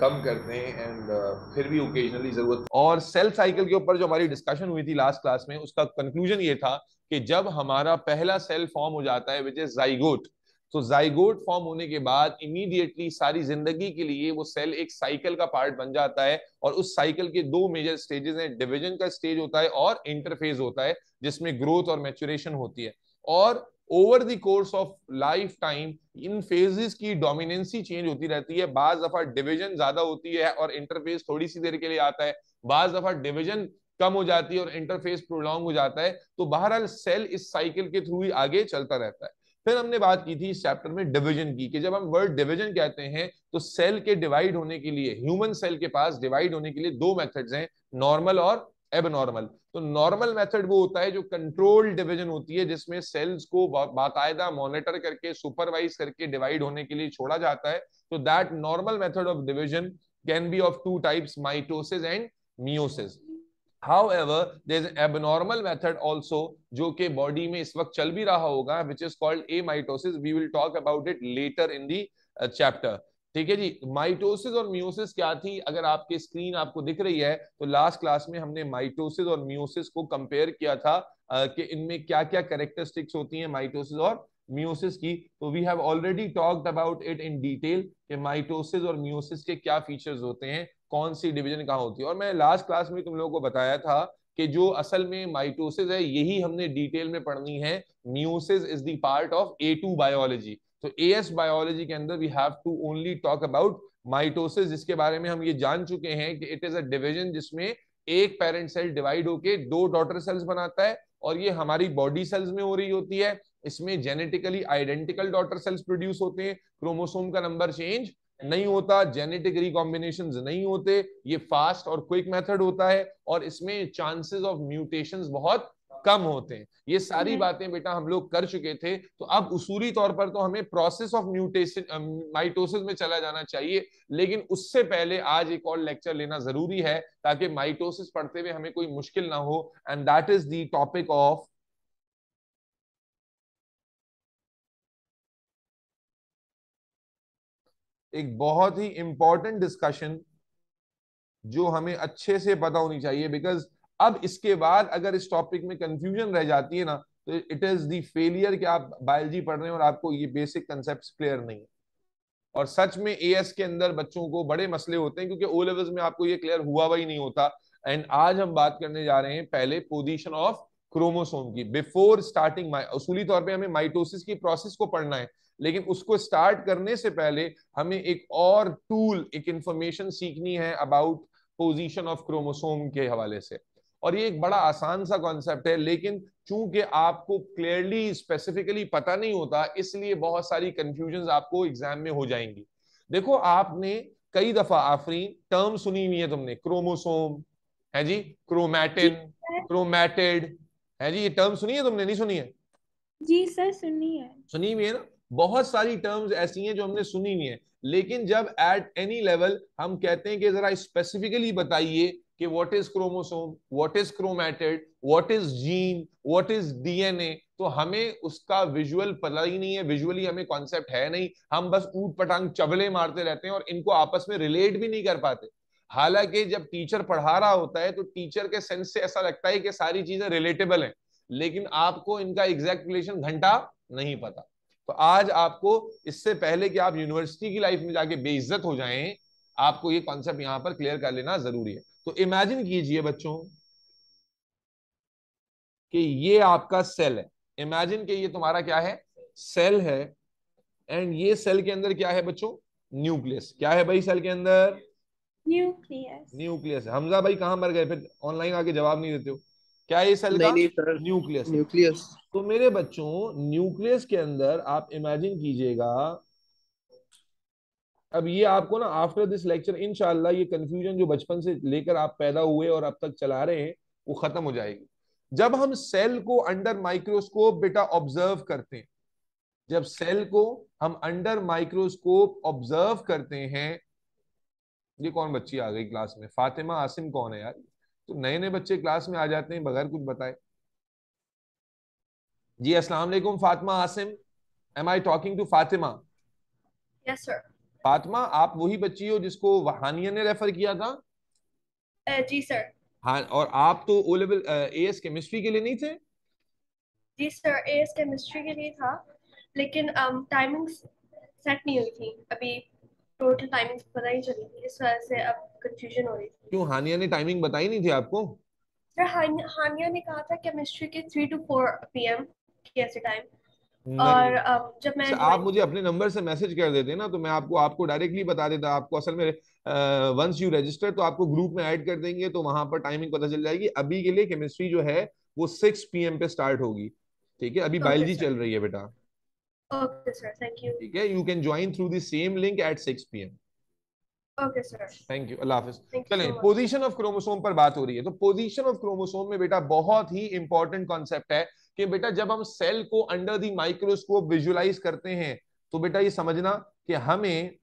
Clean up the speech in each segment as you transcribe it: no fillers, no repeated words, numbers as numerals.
कम करते हैं एंड फिर भी ओकेजनली जरूरत। और सेल साइकिल के ऊपर जो हमारी डिस्कशन हुई थी लास्ट क्लास में, उसका कंक्लूजन ये था कि जब हमारा पहला सेल फॉर्म हो जाता है विच इज जाइगोट, तो जाइगोट फॉर्म होने के बाद इमीडिएटली सारी जिंदगी के लिए वो सेल एक साइकिल का पार्ट बन जाता है। और उस साइकिल के दो मेजर स्टेजेस हैं, डिवीजन का स्टेज होता है और इंटरफेज होता है, जिसमें ग्रोथ और मैच्योरेशन होती है। और over the course of life time in phases की डोमिनेंसी चेंज होती रहती है। बाज दफा डिवीजन ज्यादा होती है और इंटरफेस थोड़ी सी देर के लिए आता है, बाज दफा डिवीजन कम हो जाती है और इंटरफेस प्रोलॉन्ग हो जाता है। तो बहरहाल सेल इस साइकिल के थ्रू ही आगे चलता रहता है। फिर हमने बात की थी इस चैप्टर में डिवीजन की, कि जब हम वर्ड डिवीजन कहते हैं तो सेल के डिवाइड होने के लिए, ह्यूमन सेल के पास डिवाइड होने के लिए दो मेथड्स हैं, नॉर्मल और एबनॉर्मल। तो नॉर्मल मेथड वो होता है जो कंट्रोल डिवीजन होती है, जिसमें सेल्स को बाकायदा मॉनिटर करके सुपरवाइज करके डिवाइड होने के लिए छोड़ा जाता है। तो that normal method of division can be of two types, mitosis and meiosis. However, there is an abnormal method also जो कि बॉडी में इस वक्त चल भी रहा होगा, which is called amitosis. We will talk about it later in the chapter. ठीक है जी। माइटोसिस और मियोसिस क्या थी, अगर आपके स्क्रीन आपको दिख रही है तो लास्ट क्लास में हमने माइटोसिस और मियोसिस को कंपेयर किया था कि इनमें क्या क्या कैरेक्टरिस्टिक्स होती हैं माइटोसिस और मियोसिस की। तो we have already talked about it in detail कि माइटोसिस और मियोसिस के क्या फीचर्स होते हैं, कौन सी डिवीजन कहाँ होती है। और मैं लास्ट क्लास में तुम लोगों को बताया था कि जो असल में माइटोसिस है यही हमने डिटेल में पढ़नी है, meiosis is the part of A2 biology. तो AS बायोलॉजी के अंदर we have to only talk about mitosis, जिसके बारे में हम ये जान चुके हैं कि इट इज अ डिवीजन जिसमें एक पेरेंट सेल डिवाइड होके दो डॉटर सेल्स बनाता है, और ये हमारी बॉडी सेल्स में हो रही होती है। इसमें genetically identical daughter cells produce होते हैं, क्रोमोसोम का नंबर चेंज नहीं होता, जेनेटिक रिकॉम्बिनेशंस नहीं होते, ये फास्ट और क्विक मेथड होता है, और इसमें चांसेस ऑफ म्यूटेशंस बहुत कम होते हैं। ये सारी बातें बेटा हम लोग कर चुके थे। तो अब उसूली तौर पर तो हमें प्रोसेस ऑफ म्यूटेशन माइटोसिस में चला जाना चाहिए, लेकिन उससे पहले आज एक और लेक्चर लेना जरूरी है ताकि माइटोसिस पढ़ते हुए हमें कोई मुश्किल ना हो। And that is the topic of एक बहुत ही इंपॉर्टेंट डिस्कशन जो हमें अच्छे से पता होनी चाहिए, बिकॉज अब इसके बाद अगर इस टॉपिक में कंफ्यूजन रह जाती है ना, तो इट इज द फेलियर कि आप बायोलॉजी पढ़ रहे हैं और आपको ये बेसिक कंसेप्ट क्लियर नहीं है। और सच में एएस के अंदर बच्चों को बड़े मसले होते हैं क्योंकि ओ लेवल्स में आपको ये क्लियर हुआ ही नहीं होता। एंड आज हम बात करने जा रहे हैं पहले पोजीशन ऑफ क्रोमोसोम की। बिफोर स्टार्टिंग उसूली तौर पे हमें माइटोसिस की प्रोसेस को पढ़ना है, लेकिन उसको स्टार्ट करने से पहले हमें एक और टूल, एक इंफॉर्मेशन सीखनी है अबाउट पोजीशन ऑफ क्रोमोसोम के हवाले से। और ये एक बड़ा आसान सा कॉन्सेप्ट है, लेकिन चूंकि आपको क्लियरली स्पेसिफिकली पता नहीं होता, इसलिए बहुत सारी कंफ्यूजन आपको एग्जाम में हो जाएंगी। देखो, आपने कई दफा आफरीन टर्म सुनी हुई है तुमने, क्रोमोसोम है जी, जी क्रोमैटिन, सर। क्रोमैटिड है जी, ये टर्म सुनी है तुमने, नहीं सुनी है? जी सर, सुनिए। सुनी हुई है ना। बहुत सारी टर्म्स ऐसी हैं जो हमने सुनी हुई है, लेकिन जब एट एनी लेवल हम कहते हैं कि जरा स्पेसिफिकली बताइए कि what is chromosome, what is chromatid, what is gene, what is DNA, तो हमें उसका विजुअल पता ही नहीं है, विजुअली हमें कॉन्सेप्ट है नहीं। हम बस ऊट पटांग चबले मारते रहते हैं और इनको आपस में रिलेट भी नहीं कर पाते। हालांकि जब टीचर पढ़ा रहा होता है तो टीचर के सेंस से ऐसा लगता है कि सारी चीजें रिलेटेबल हैं, लेकिन आपको इनका एग्जैक्ट रिलेशन घंटा नहीं पता। तो आज आपको, इससे पहले कि आप यूनिवर्सिटी की लाइफ में जाके बेइज्जत हो जाएं, आपको ये कॉन्सेप्ट यहां पर क्लियर कर लेना जरूरी है। तो इमेजिन कीजिए बच्चों कि ये आपका सेल है। इमेजिन कि ये तुम्हारा क्या है, सेल है। एंड ये सेल के अंदर क्या है बच्चों, न्यूक्लियस। क्या है भाई सेल के अंदर? न्यूक्लियस। न्यूक्लियस है। हमजा भाई कहां मर गए फिर, ऑनलाइन आके जवाब नहीं देते हो। क्या है ये सेल नहीं का? नहीं सर, न्यूक्लियस है। न्यूक्लियस। तो मेरे बच्चों, न्यूक्लियस के अंदर आप इमेजिन कीजिएगा, अब ये आपको ना आफ्टर दिस लेक्चर इंशाल्लाह ये कंफ्यूजन जो बचपन से लेकर आप पैदा हुए और अब तक चला रहे हैं वो खत्म हो जाएगी। जब हम सेल को अंडर माइक्रोस्कोप बेटा ऑब्जर्व करते हैं, जब सेल को हम अंडर माइक्रोस्कोप ऑब्जर्व करते हैं, ये कौन बच्ची आ गई क्लास में? फातिमा आसिम कौन है यार? तो नए नए बच्चे क्लास में आ जाते हैं बगैर कुछ बताए। जी अस्सलाम वालेकुम Fatima Asim, am I talking to Fatima? Yes sir. Fatima, आप वही बच्ची हो जिसको हानिया ने रेफर किया था? जी सर। हाँ, और आप तो ओ लेवल एएस केमिस्ट्री के लिए नहीं थे? जी सर, एएस केमिस्ट्री के लिए था, लेकिन टाइमिंग्स सेट नहीं हुई थी अभी। टोटल टाइमिंग्स पता नहीं चली थी, इस वजह से अब कंफ्यूजन हो रही थी। क्यों, हानिया ने टाइमिंग बताई नहीं थी आपको? सर हानिया ने कहा था केमिस्ट्री के 3 to 4 PM की ऐसे टाइम। नहीं, और जब अच्छा, मैं आप ज्वाइन। मुझे अपने नंबर से मैसेज कर देते ना, तो मैं आपको आपको डायरेक्टली बता देता। आपको असल में वंस यू रजिस्टर तो आपको ग्रुप में ऐड कर देंगे, तो वहां पर टाइमिंग पता चल जाएगी। अभी के लिए केमिस्ट्री जो है वो 6 PM पे स्टार्ट होगी। ठीक है, अभी ओके बायोलॉजी सर। चल रही है बेटा। Okay sir, thank you. ठीक है, you can join through the same link at 6 PM। Okay sir. Thank you, अल्लाह हाफिज। थैंक यू चलें, so much. Position of chromosome पर बात हो रही है, तो पोजीशन ऑफ क्रोमोसोम में बेटा बहुत ही इंपॉर्टेंट कॉन्सेप्ट है कि बेटा जब हम सेल को अंडर द माइक्रोस्कोप विजुअलाइज करते हैं, तो बेटा ये समझना कि हमें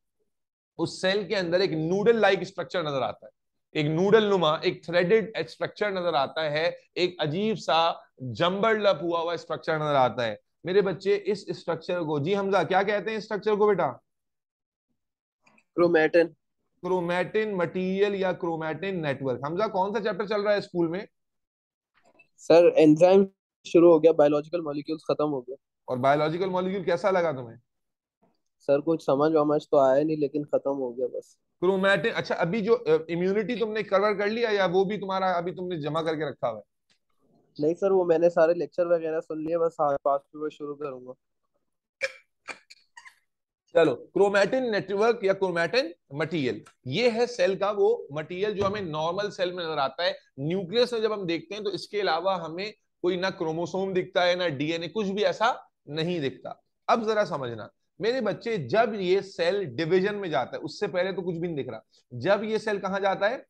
उस सेल के अंदर एक नूडल लाइक स्ट्रक्चर नजर आता है, एक नूडल नुमा, एक थ्रेडेड स्ट्रक्चर नजर आता है, एक अजीब सा जम्बल्ड अप हुआ हुआ स्ट्रक्चर नजर आता है। मेरे बच्चे, इस स्ट्रक्चर को, जी हमजा, क्या कहते हैं स्ट्रक्चर को बेटा? क्रोमैटिन। क्रोमैटिन मटेरियल या क्रोमैटिन नेटवर्क। हमजा, कौन सा चैप्टर चल रहा है स्कूल में? सर एंजाइम शुरू हो गया, बायोलॉजिकल मॉलिक्यूल्स खत्म हो गया। और बायोलॉजिकल मॉलिक्यूल कैसा लगा तुम्हें? सर कुछ समझ वमझ तो आया नहीं, लेकिन खत्म हो गया बस। क्रोमैटिन, अच्छा, अभी जो इम्यूनिटी तुमने कवर कर लिया, या वो भी तुम्हारा अभी तुमने जमा करके रखा हुआ है? नहीं सर, वो मैंने सारे लेक्चर वगैरह सुन लिए, बस हाँ पास पेपर शुरू करूंगा। चलो, क्रोमैटिन नेटवर्क या क्रोमैटिन मटेरियल, ये है सेल का वो मटेरियल जो हमें नॉर्मल सेल में नजर आता है। न्यूक्लियस में जब हम देखते हैं तो इसके अलावा हमें कोई ना क्रोमोसोम दिखता है ना डीएनए, कुछ भी ऐसा नहीं दिखता। अब जरा समझना मेरे बच्चे, जब ये सेल डिवीजन में जाता है, उससे पहले तो कुछ भी नहीं दिख रहा, जब ये सेल कहां जाता है?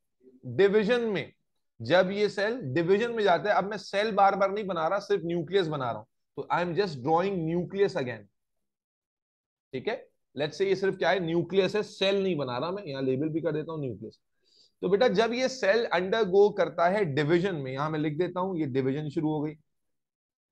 डिवीजन में। जब ये सेल डिवीजन में जाता है, अब मैं सेल बार बार नहीं बना रहा, सिर्फ न्यूक्लियस बना रहा हूं, तो I am just drawing nucleus again. ठीक है, लेट्स से ये सिर्फ क्या है, न्यूक्लियस है, सेल नहीं बना रहा मैं, यहां लेबल भी कर देता हूं न्यूक्लियस। तो बेटा जब ये सेल अंडरगो करता है डिवीजन में, यहां मैं लिख देता हूं, ये डिवीजन शुरू हो गई,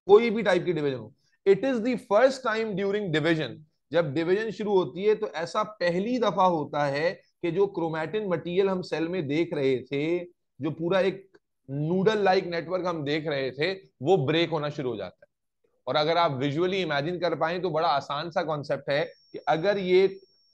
कोई भी टाइप की डिवीजन हो, it is the first time during division. जब डिवीजन शुरू होती है तो ऐसा पहली दफा होता है कि जो क्रोमैटिन मटेरियल हम सेल में देख रहे थे, जो पूरा एक नूडल लाइक नेटवर्क हम देख रहे थे, वो ब्रेक होना शुरू हो जाता है। और अगर आप विजुअली इमेजिन कर पाए तो बड़ा आसान सा कॉन्सेप्ट है कि अगर ये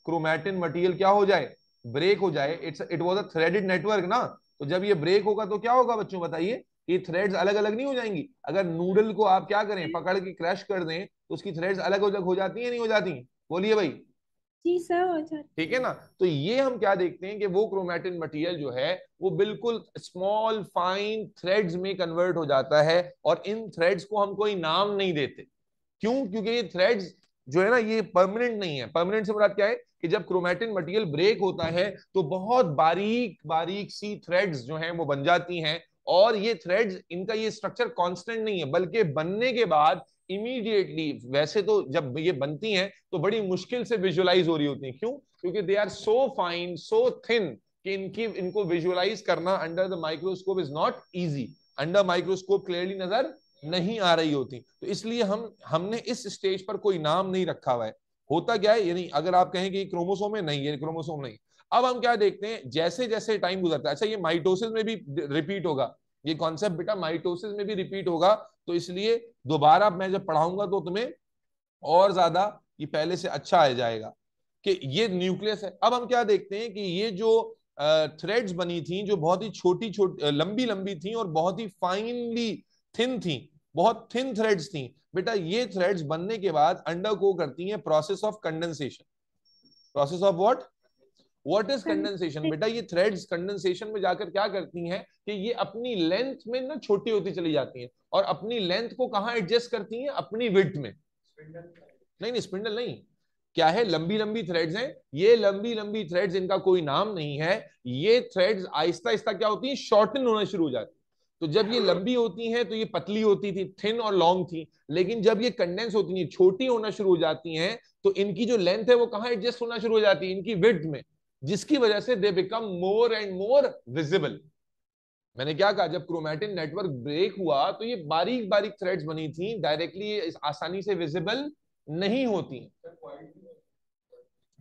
क्रोमैटिन मटेरियल क्या हो जाए, ब्रेक हो जाए, it was a threaded network ना, तो जब ये ब्रेक होगा तो क्या होगा बच्चों, बताइए? ये थ्रेड्स अलग अलग नहीं हो जाएंगी? अगर नूडल को आप क्या करें, पकड़ के क्रैश कर दें, तो उसकी थ्रेड्स अलग अलग हो जाती हैं नहीं हो जाती? बोलिए भाई। जी सर, हो ठीक जाती है है। ना? तो ये हम क्या देखते हैं कि वो क्रोमैटिन मटेरियल जो है वो बिल्कुल स्मॉल फाइन थ्रेड्स में कन्वर्ट हो जाता है, और इन थ्रेड्स को हम कोई नाम नहीं देते। क्यों? क्योंकि ये थ्रेड्स जो है ना, ये परमानेंट नहीं है। परमानेंट से मुराद क्या है कि जब क्रोमैटिन मटेरियल ब्रेक होता है तो बहुत बारीक बारीक सी थ्रेड्स जो हैं वो बन जाती हैं, और ये थ्रेड्स, इनका ये स्ट्रक्चर कांस्टेंट नहीं है, बल्कि बनने के बाद इमीडिएटली, वैसे तो जब ये बनती हैं तो बड़ी मुश्किल से विजुअलाइज हो रही होती हैं। क्यों? क्योंकि they are so fine, so thin, कि इनको विजुअलाइज करना under the microscope is not easy. Under microscope clearly नजर नहीं आ रही होती, तो इसलिए हमने इस स्टेज पर कोई नाम नहीं रखा हुआ है। होता क्या है, यानी अगर आप कहें कि क्रोमोसोम है, नहीं, ये क्रोमोसोम नहीं। अब हम क्या देखते हैं, जैसे जैसे टाइम गुजरता है, अच्छा ये माइटोसिस में भी रिपीट होगा, ये कॉन्सेप्ट बेटा माइटोसिस में भी रिपीट होगा, तो इसलिए दोबारा मैं जब पढ़ाऊंगा तो तुम्हें और ज्यादा ये पहले से अच्छा आ जाएगा कि ये न्यूक्लियस है। अब हम क्या देखते हैं कि ये जो थ्रेड्स बनी थी, जो बहुत ही छोटी छोटी लंबी लंबी थी और बहुत ही फाइनली थिन थी, बहुत थिन थ्रेड्स थी बेटा, ये थ्रेड्स बनने के बाद अंडर को करती हैं process of condensation. Process of what is condensation बेटा? ये थ्रेड्स कंडेंसेशन में जाकर क्या करती हैं कि ये अपनी लेंथ में ना छोटी होती चली जाती हैं, और अपनी लेंथ को कहां एडजस्ट करती हैं? अपनी विड्थ में। नहीं नहीं, स्पिंडल नहीं, क्या है, लंबी लंबी थ्रेड्स हैं, ये लंबी लंबी थ्रेड्स, इनका कोई नाम नहीं है। ये थ्रेड्स आहिस्ता आहिस्ता क्या होती हैं, शॉर्टन होना शुरू हो जाती है। तो जब ये लंबी होती हैं तो ये पतली होती थी, थिन और लॉन्ग थी, लेकिन जब ये कंडेंस होती हैं, छोटी होना शुरू हो जाती हैं, तो इनकी जो लेंथ है वो कहां एडजस्ट होना शुरू हो जाती है? इनकी विड्थ में, जिसकी वजह से they become more and more visible. मैंने क्या कहा, जब क्रोमैटिन नेटवर्क ब्रेक हुआ तो ये बारीक बारीक थ्रेड्स बनी थी, डायरेक्टली आसानी से विजिबल नहीं होती।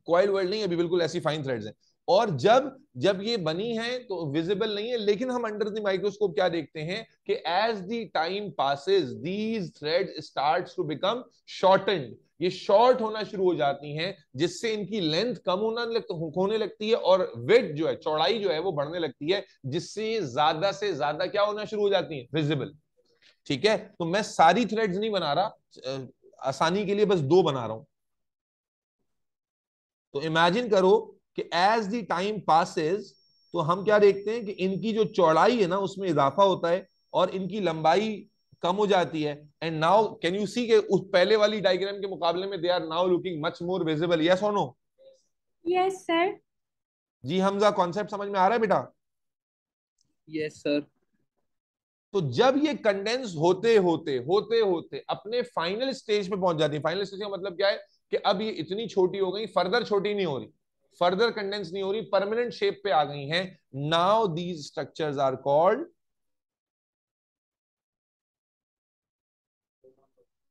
कॉइल वर्ल्ड नहीं, अभी बिल्कुल ऐसी फाइन थ्रेड्स हैं। और जब जब ये बनी है तो विजिबल नहीं है, लेकिन हम अंडर द माइक्रोस्कोप क्या देखते हैं कि as the time passes these threads starts to become shortened, ये शॉर्ट होना शुरू हो जाती हैं, जिससे इनकी लेंथ कम होने लगती है और विड्थ जो है, चौड़ाई जो है वो बढ़ने लगती है, जिससे ज्यादा से ज्यादा क्या होना शुरू हो जाती है, विजिबल। ठीक है, तो मैं सारी थ्रेड्स नहीं बना रहा, आसानी के लिए बस 2 बना रहा हूं। तो इमेजिन करो कि एज द टाइम पासेस, तो हम क्या देखते हैं कि इनकी जो चौड़ाई है ना उसमें इजाफा होता है और इनकी लंबाई कम हो जाती है। And now can you see के उस पहले वाली डायग्राम के मुकाबले में they are now looking much more visible, yes और नो? Yes sir. जी हमजा, कॉन्सेप्ट समझ में आ रहा है बेटा? Yes sir. तो जब ये कंडेंस होते होते होते होते अपने फाइनल स्टेज पे पहुंच जाती है, फाइनल स्टेज का मतलब क्या है कि अब ये इतनी छोटी हो गई, फर्दर छोटी नहीं हो रही, फर्दर कंडेंस नहीं हो रही, परमानेंट शेप पे आ गई हैं। Now these structures are called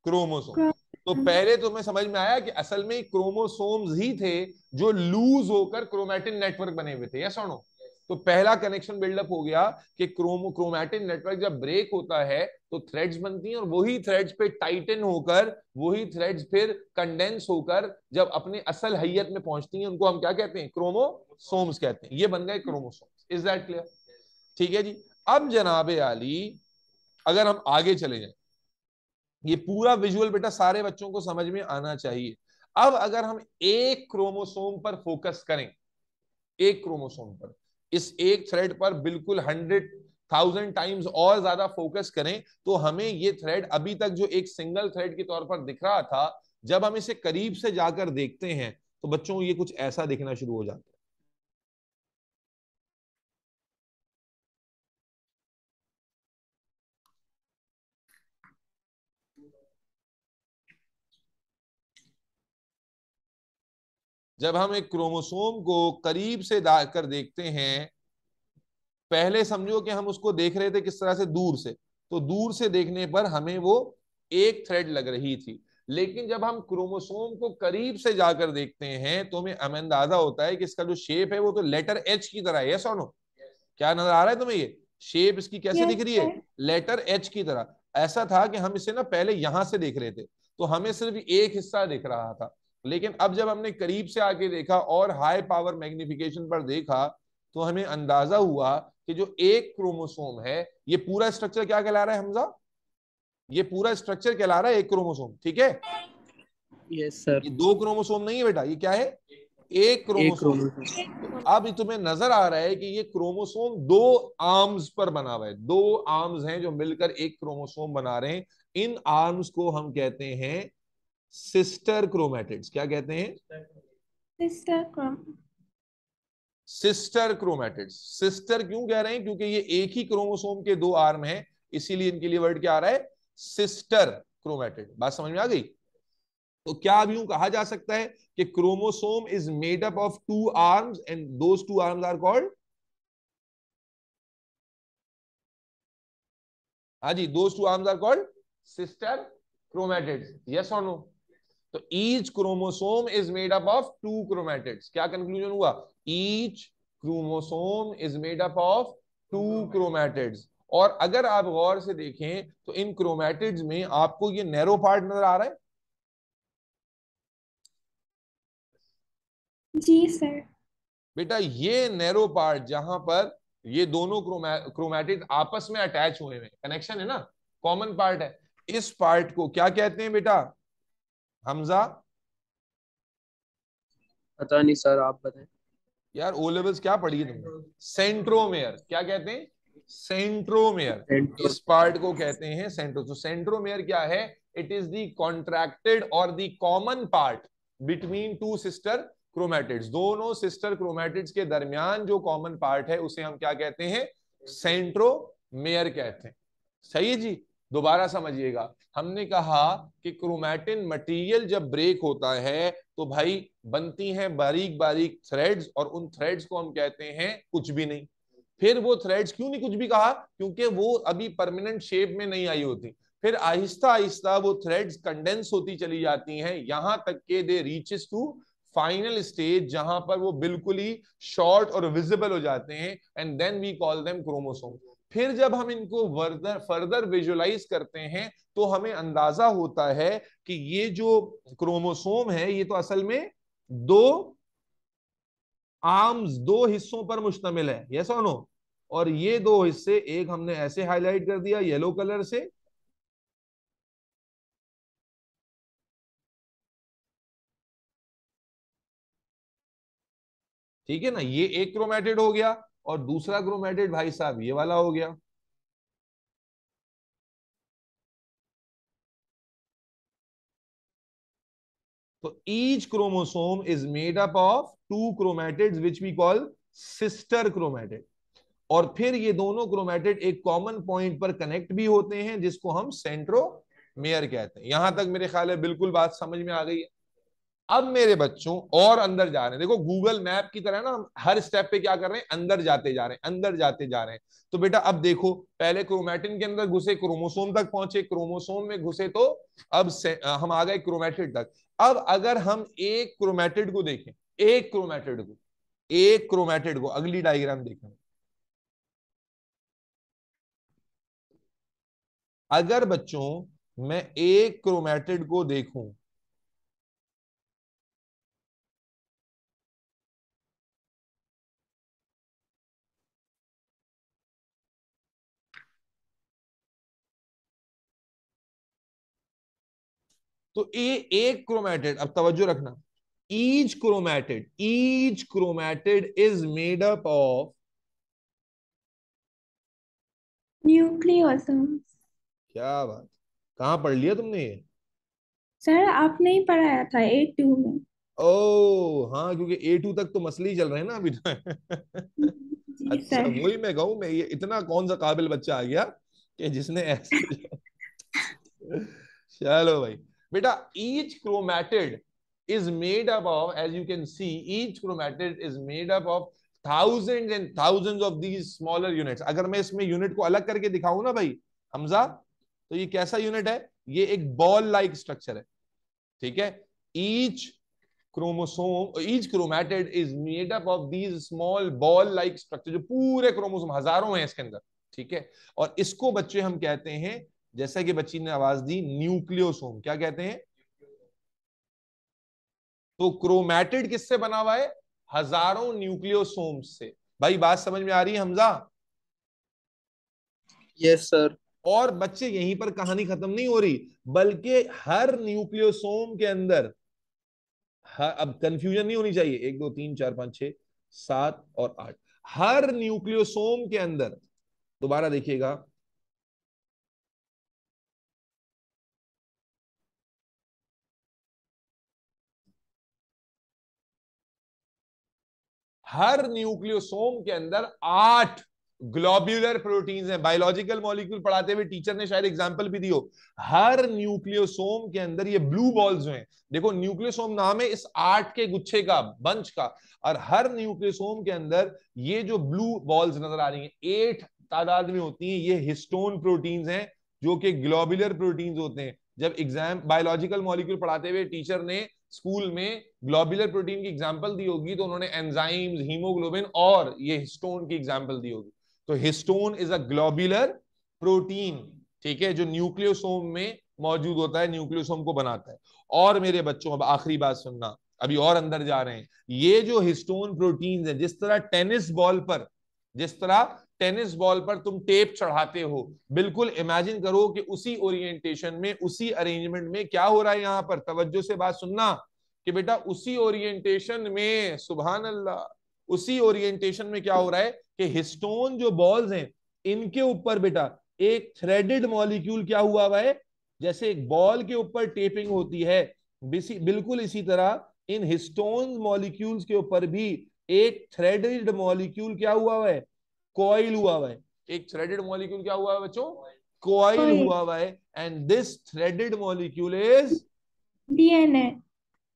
chromosome. तो पहले तुम्हें समझ में आया कि असल में क्रोमोसोम्स ही थे जो लूज होकर क्रोमैटिन नेटवर्क बने हुए थे, यस और नो? तो पहला कनेक्शन बिल्डअप हो गया कि क्रोमैटिन नेटवर्क जब ब्रेक होता है तो थ्रेड्स बनती हैं, और वही थ्रेड्स पे टाइटन होकर, वही थ्रेड्स फिर कंडेंस होकर जब अपने असल हैयत में पहुंचती हैं, उनको हम क्या कहते हैं, क्रोमोसोम्स कहते हैं। ये बन गए क्रोमोसोम्स। Is that clear? ठीक है जी। अब जनाबे आली अगर हम आगे चले जाएं, ये पूरा विजुअल बेटा सारे बच्चों को समझ में आना चाहिए। अब अगर हम एक क्रोमोसोम पर फोकस करें, एक क्रोमोसोम पर, इस एक थ्रेड पर बिल्कुल 100,000 टाइम्स और ज्यादा फोकस करें, तो हमें ये थ्रेड अभी तक जो एक सिंगल थ्रेड के तौर पर दिख रहा था, जब हम इसे करीब से जाकर देखते हैं तो बच्चों ये कुछ ऐसा दिखना शुरू हो जाता है। जब हम एक क्रोमोसोम को करीब से कर देखते हैं, पहले समझो कि हम उसको देख रहे थे किस तरह से, दूर से, तो दूर से देखने पर हमें वो एक थ्रेड लग रही थी। लेकिन जब हम क्रोमोसोम को करीब से जाकर देखते हैं तो हमें अंदाजा होता है कि इसका जो शेप है वो तो लेटर एच की तरह है, यस और नो? क्या नजर आ रहा है तुम्हें? ये शेप इसकी कैसे दिख रही है, लेटर एच की तरह। ऐसा था कि हम इसे ना पहले यहां से देख रहे थे तो हमें सिर्फ एक हिस्सा दिख रहा था, लेकिन अब जब हमने करीब से आके देखा और हाई पावर मैग्निफिकेशन पर देखा तो हमें अंदाजा हुआ कि जो एक क्रोमोसोम है, ये पूरा स्ट्रक्चर क्या कहला रहा है हमजा? ये पूरा स्ट्रक्चर कहला रहा है एक क्रोमोसोम, ठीक है? Yes sir. ये 2 क्रोमोसोम नहीं है बेटा, ये क्या है, एक एक क्रोमोसोम। क्रोमोसोम। तो अब तुम्हें नजर आ रहा है कि ये क्रोमोसोम 2 आर्म्स पर बना हुआ है, 2 आर्म्स हैं जो मिलकर एक क्रोमोसोम बना रहे हैं। इन आर्म्स को हम कहते हैं सिस्टर क्रोमैटिड्स। क्या कहते हैं? Sister chromatids. सिस्टर क्यों कह रहे हैं? क्योंकि ये एक ही क्रोमोसोम के 2 आर्म हैं, इसीलिए इनके लिए वर्ड क्या आ रहा है, सिस्टर क्रोमैटिड। बात समझ में आ गई? तो क्या अब यूं कहा जा सकता है कि chromosome is made up of 2 arms and those 2 arms are called, हाँ जी, those 2 arms are called sister chromatids, yes और नो? तो each chromosome is made up of 2 chromatids. क्या कंक्लूजन हुआ? Each chromosome is made up of 2 chromatids. और अगर आप गौर से देखें तो इन क्रोमैटिड्स में आपको ये नैरो पार्ट नजर आ रहा है? जी सर। बेटा ये नैरो पार्ट जहां पर ये दोनों क्रोमैटिड आपस में अटैच हुए हैं, कनेक्शन है ना, कॉमन पार्ट है, इस पार्ट को क्या कहते हैं बेटा हमजा? पता नहीं सर, आप बताएं। यार ओ लेवल्स क्या पढ़ी है तुमने? सेंट्रोमेयर। क्या कहते हैं? सेंट्रोमेयर। इस पार्ट को कहते हैं सेंट्रो। तो सेंट्रोमेयर क्या है? इट इज द कॉन्ट्रैक्टेड और the common part between 2 sister chromatids. दोनों सिस्टर क्रोमैटिड्स के दरमियान जो कॉमन पार्ट है उसे हम क्या कहते हैं? सेंट्रोमेयर कहते हैं। सही है जी। दोबारा समझिएगा, हमने कहा कि क्रोमैटिन मटेरियल जब ब्रेक होता है तो भाई बनती हैं बारीक बारीक थ्रेड्स, और उन थ्रेड्स को हम कहते हैं कुछ भी नहीं। फिर वो थ्रेड्स क्यों नहीं कुछ भी कहा? क्योंकि वो अभी परमानेंट शेप में नहीं आई होती। फिर आहिस्ता आहिस्ता वो थ्रेड्स कंडेंस होती चली जाती हैं, यहां तक के दे रीचेस टू फाइनल स्टेज जहां पर वो बिल्कुल ही शॉर्ट और विजिबल हो जाते हैं, and then we call them chromosome. फिर जब हम इनको फर्दर विजुअलाइज करते हैं तो हमें अंदाजा होता है कि ये जो क्रोमोसोम है ये तो असल में दो आर्म्स, दो हिस्सों पर मुश्तमिल है, यस और नो। और ये दो हिस्से, एक हमने ऐसे हाईलाइट कर दिया येलो कलर से, ठीक है ना, ये एक क्रोमेटिड हो गया, और दूसरा क्रोमेटिड भाई साहब ये वाला हो गया। तो each chromosome is made up of two chromatids which we call sister chromatid. और फिर ये दोनों क्रोमेटिड एक कॉमन पॉइंट पर कनेक्ट भी होते हैं जिसको हम सेंट्रोमेयर कहते हैं। यहां तक मेरे ख्याल है बिल्कुल बात समझ में आ गई है। अब मेरे बच्चों और अंदर जा रहे हैं, देखो गूगल मैप की तरह ना हम हर स्टेप पे क्या कर रहे हैं, अंदर जाते जा रहे हैं, अंदर जाते जा रहे हैं। तो बेटा अब देखो, पहले क्रोमैटिन के अंदर घुसे, क्रोमोसोम तक पहुंचे, क्रोमोसोम में घुसे तो अब हम आ गए क्रोमेटिड तक। अब अगर हम एक क्रोमेटिड को देखें, एक क्रोमेटिड को, एक क्रोमेटिड को, अगली डायग्राम देखें, अगर बच्चों मैं एक क्रोमेटिड को देखूं, तो ये एक क्रोमेटिड, अब तवज्जो रखना, each chromatid is made up of, nucleosomes. क्या बात, कहां पढ़ लिया तुमने ये? सर आपने ही पढ़ाया था A2 में। ओ हाँ, क्योंकि A2 तक तो मसले ही चल रहे हैं ना अभी तो। जी अच्छा, सर। वही मैं कहूं, मैं ये इतना कौन सा काबिल बच्चा आ गया कि जिसने ऐसे चलो भाई बेटा, each chromatid is made up of, as you can see, each chromatid is made up of thousands and thousands of these smaller units। अगर मैं इसमें यूनिट को अलग करके दिखाऊं ना भाई हमजा, तो ये कैसा यूनिट है, ये एक बॉल लाइक स्ट्रक्चर है, ठीक है। Each chromosome, each chromatid is made up of these small ball like structure, जो पूरे क्रोमोसोम हजारों हैं इसके अंदर, ठीक है। और इसको बच्चे हम कहते हैं, जैसा कि बच्ची ने आवाज दी, न्यूक्लियोसोम। क्या कहते हैं? तो क्रोमेटिड किससे बना हुआ है? हजारों न्यूक्लियोसोम से। भाई बात समझ में आ रही है हमजा? Yes sir. और बच्चे यहीं पर कहानी खत्म नहीं हो रही, बल्कि हर न्यूक्लियोसोम के अंदर, अब कंफ्यूजन नहीं होनी चाहिए, 1 2 3 4 5 6 7 और 8, हर न्यूक्लियोसोम के अंदर, दोबारा देखिएगा, हर न्यूक्लियोसोम के अंदर 8 ग्लोब्यूलर प्रोटीन्स हैं। बायोलॉजिकल मॉलिक्यूल पढ़ाते हुए टीचर ने शायद एग्जांपल भी दी हो। हर न्यूक्लियोसोम के अंदर ये ब्लू बॉल्स हैं, देखो न्यूक्लियोसोम नाम है इस 8 के गुच्छे का, बंच का, और हर न्यूक्लियोसोम के अंदर ये जो ब्लू बॉल्स नजर आ रही हैं 8 तादाद में होती हैं, ये हिस्टोन प्रोटीन्स हैं, जो कि ग्लोब्यूलर प्रोटीन्स होते हैं। जब एग्जाम बायोलॉजिकल मॉलिक्यूल पढ़ाते हुए टीचर ने स्कूल में ग्लोबुलर प्रोटीन की एग्जांपल दी होगी, तो उन्होंने एंजाइम्स, हीमोग्लोबिन और ये हिस्टोन की एग्जांपल दी होगी। तो histone is a globular protein, ठीक है, जो न्यूक्लियोसोम में मौजूद होता है, न्यूक्लियोसोम को बनाता है। और मेरे बच्चों अब आखिरी बात सुनना, अभी और अंदर जा रहे हैं। ये जो हिस्टोन प्रोटीन है, जिस तरह टेनिस बॉल पर तुम टेप चढ़ाते हो, बिल्कुल इमेजिन करो कि उसी ओरिएंटेशन में, उसी अरेंजमेंट में क्या हो रहा है यहां पर, तवज्जो से बात सुनना, कि बेटा उसी ओरिएंटेशन में, सुभान अल्लाह, उसी ओरिएंटेशन में क्या हो रहा है कि हिस्टोन जो बॉल्स हैं, इनके ऊपर बेटा एक थ्रेडेड मॉलिक्यूल क्या हुआ है, जैसे एक बॉल के ऊपर टेपिंग होती है, बिल्कुल इसी तरह इन हिस्टोन मॉलिक्यूल्स के ऊपर भी एक थ्रेडेड मॉलिक्यूल क्या हुआ है, कॉइल हुआ है। एक थ्रेडेड मॉलिक्यूल क्या हुआ है बच्चों? कॉइल हुआ है। And this threaded molecule is DNA।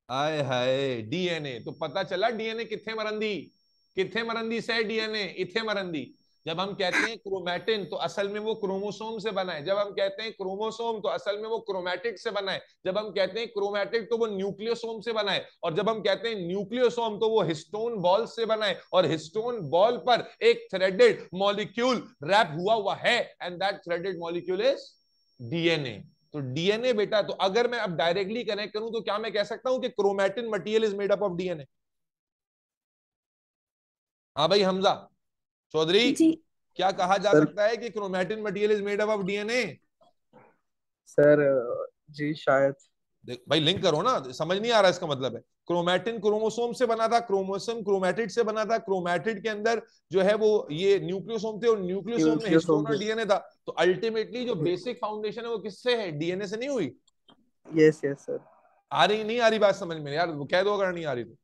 I hi DNA. तो पता चला डीएनए किथे मरंदी, किथे मरंदी से डीएनए इथे मरंदी। जब हम कहते हैं क्रोमैटिन तो असल में वो क्रोमोसोम से बना है, जब हम कहते हैं क्रोमोसोम तो असल में वो क्रोमैटिड से बना है, जब हम कहते हैं क्रोमैटिड तो वो न्यूक्लियोसोम से बना है, और जब हम कहते हैं न्यूक्लियोसोम तो वो हिस्टोन बॉल से बना है, और हिस्टोन बॉल पर एक थ्रेडेड मॉलिक्यूल रैप हुआ है, and that threaded molecule is DNA. तो डीएनए बेटा, तो अगर मैं अब डायरेक्टली कनेक्ट करूं तो क्या मैं कह सकता हूं कि chromatin material is made up of DNA? हाँ भाई हमजा चौधरी, जी क्या कहा जा सर सकता है कि chromatin material is made up of DNA? Sir जी शायद। भाई लिंक करो ना, समझ नहीं आ रहा इसका मतलब है। क्रोमैटिन क्रोमोसोम से बना था, क्रोमोसोम क्रोमैटिड से बना था, क्रोमैटिड के अंदर जो है वो ये न्यूक्लियोसोम थे, और न्यूक्लियोसोम में न्यूक्लियोसोम हिस्टोन और थे। डीएनए था। तो अल्टीमेटली जो बेसिक फाउंडेशन है वो किससे है? डीएनए से नहीं हुई? Yes yes sir. आ रही नहीं आ रही बात समझ में यार? वो कह दो अगर नहीं आ रही तो।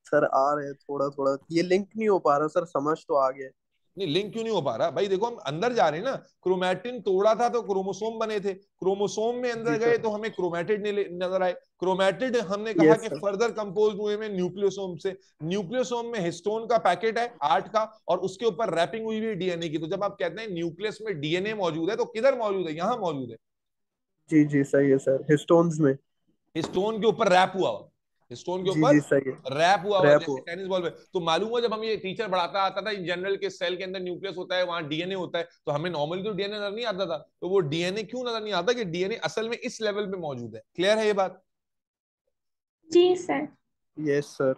सर आ रहे हैं थोड़ा थोड़ा, ये लिंक नहीं हो पा रहा सर, समझ तो आ गया। नहीं लिंक क्यों नहीं हो पा रहा भाई? देखो हम अंदर जा रहे हैं ना, क्रोमैटिन तोड़ा था तो क्रोमोसोम बने थे, क्रोमोसोम में अंदर जी गए सर। तो हमें क्रोमैटिड नजर आए, क्रोमैटिड हमने कहा यस कि सर। फर्दर कंपोज हुए में न्यूक्लियोसोम से, न्यूक्लियोसोम में हिस्टोन का पैकेट है 8 का, और उसके ऊपर रैपिंग हुई है डीएनए की। तो जब आप कहते हैं न्यूक्लियस में डीएनए मौजूद है तो किधर मौजूद है? यहां मौजूद है, जी जी सही है सर, हिस्टोन्स में। हिस्टोन के ऊपर रैप हुआ हुआ, हिस्टोन के जी ऊपर जी सही है। रैप हुआ हुआ, रैप जैसे हो। टेनिस बॉल में। तो मालूम हुआ जब हम ये टीचर पढ़ाता आता था इन जनरल के सेल के अंदर न्यूक्लियस होता है, वहां डीएनए होता है, तो हमें नॉर्मली तो डीएनए नजर नहीं आता था। तो वो डीएनए क्यों नजर नहीं आता? कि डीएनए असल में इस लेवल पे मौजूद है। क्लियर है ये बात? जी सर। Yes sir.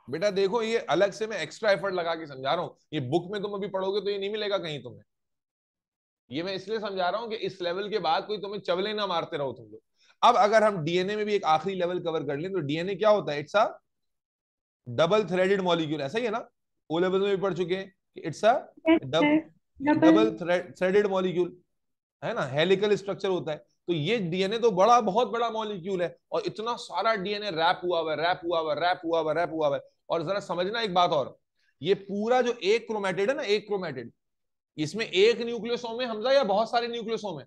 बेटा देखो, ये अलग से मैं एक्स्ट्रा एफर्ट लगा के समझा रहा हूँ, ये बुक में तुम अभी पढ़ोगे तो ये नहीं मिलेगा कहीं तुम्हें। ये मैं इसलिए समझा रहा हूँ कि इस लेवल के बाद कोई तुम्हें चवले ना मारते रहो तुम लोग। अब अगर हम डीएनए में भी एक आखिरी लेवल कवर कर लें तो डीएनए क्या होता है? It's a double threaded molecule, ऐसा ही है ना? ओ लेवल में भी पढ़ चुके हैं कि it's a yes sir. Double. Double threaded molecule, है ना? हेलिकल स्ट्रक्चर होता है। तो ये डीएनए तो बड़ा, बहुत बड़ा मॉलिक्यूल है, और इतना सारा डीएनए रैप हुआ हुआ है, रैप हुआ हुआ है, रैप हुआ हुआ है, रैप हुआ हुआ है। और जरा समझना एक बात और, ये पूरा जो एक क्रोमेटिड है ना, एक क्रोमेटिड, इसमें एक न्यूक्लियोसोम है हमजा, या बहुत सारे न्यूक्लियोसोम है?